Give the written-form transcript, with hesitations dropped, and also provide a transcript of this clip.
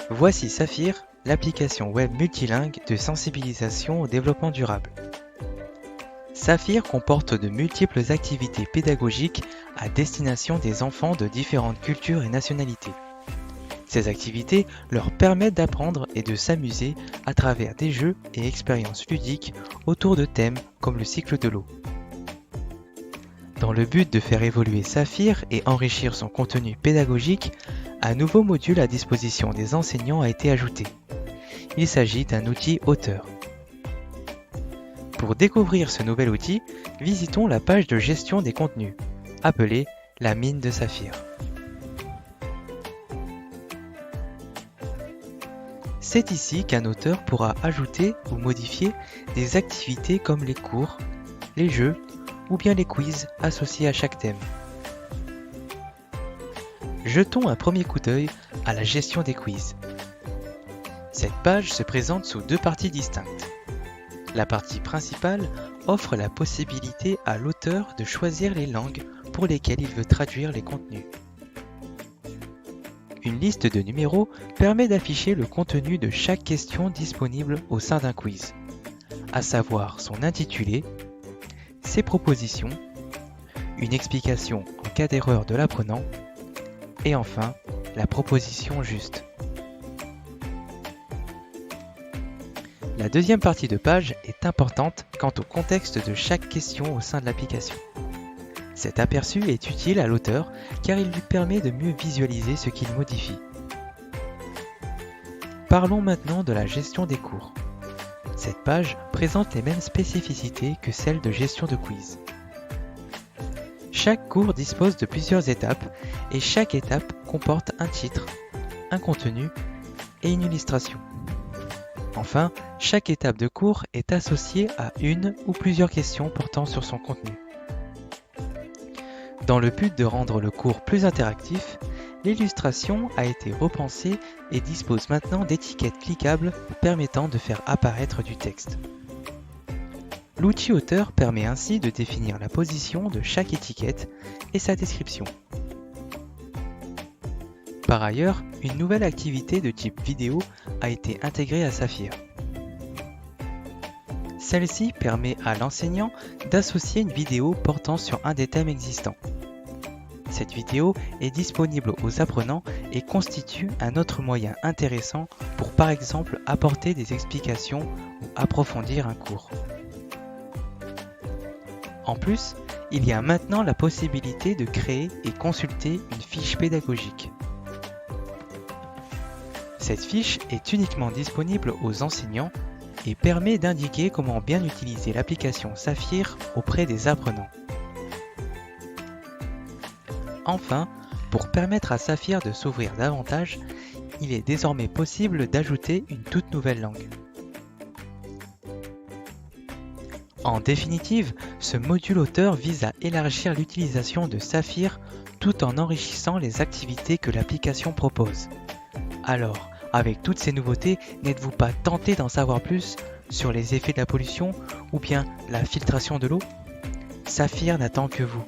Voici Saphir, l'application web multilingue de sensibilisation au développement durable. Saphir comporte de multiples activités pédagogiques à destination des enfants de différentes cultures et nationalités. Ces activités leur permettent d'apprendre et de s'amuser à travers des jeux et expériences ludiques autour de thèmes comme le cycle de l'eau. Dans le but de faire évoluer Saphir et enrichir son contenu pédagogique, un nouveau module à disposition des enseignants a été ajouté. Il s'agit d'un outil auteur. Pour découvrir ce nouvel outil, visitons la page de gestion des contenus, appelée la mine de Saphir. C'est ici qu'un auteur pourra ajouter ou modifier des activités comme les cours, les jeux ou bien les quiz associés à chaque thème. Jetons un premier coup d'œil à la gestion des quiz. Cette page se présente sous deux parties distinctes. La partie principale offre la possibilité à l'auteur de choisir les langues pour lesquelles il veut traduire les contenus. Une liste de numéros permet d'afficher le contenu de chaque question disponible au sein d'un quiz, à savoir son intitulé, ses propositions, une explication en cas d'erreur de l'apprenant, et enfin, la proposition juste. La deuxième partie de page est importante quant au contexte de chaque question au sein de l'application. Cet aperçu est utile à l'auteur car il lui permet de mieux visualiser ce qu'il modifie. Parlons maintenant de la gestion des cours. Cette page présente les mêmes spécificités que celle de gestion de quiz. Chaque cours dispose de plusieurs étapes et chaque étape comporte un titre, un contenu et une illustration. Enfin, chaque étape de cours est associée à une ou plusieurs questions portant sur son contenu. Dans le but de rendre le cours plus interactif, l'illustration a été repensée et dispose maintenant d'étiquettes cliquables permettant de faire apparaître du texte. L'outil auteur permet ainsi de définir la position de chaque étiquette et sa description. Par ailleurs, une nouvelle activité de type vidéo a été intégrée à Saphir. Celle-ci permet à l'enseignant d'associer une vidéo portant sur un des thèmes existants. Cette vidéo est disponible aux apprenants et constitue un autre moyen intéressant pour par exemple apporter des explications ou approfondir un cours. En plus, il y a maintenant la possibilité de créer et consulter une fiche pédagogique. Cette fiche est uniquement disponible aux enseignants et permet d'indiquer comment bien utiliser l'application Saphir auprès des apprenants. Enfin, pour permettre à Saphir de s'ouvrir davantage, il est désormais possible d'ajouter une toute nouvelle langue. En définitive, ce module auteur vise à élargir l'utilisation de Saphir tout en enrichissant les activités que l'application propose. Alors, avec toutes ces nouveautés, n'êtes-vous pas tenté d'en savoir plus sur les effets de la pollution ou bien la filtration de l'eau ? Saphir n'attend que vous.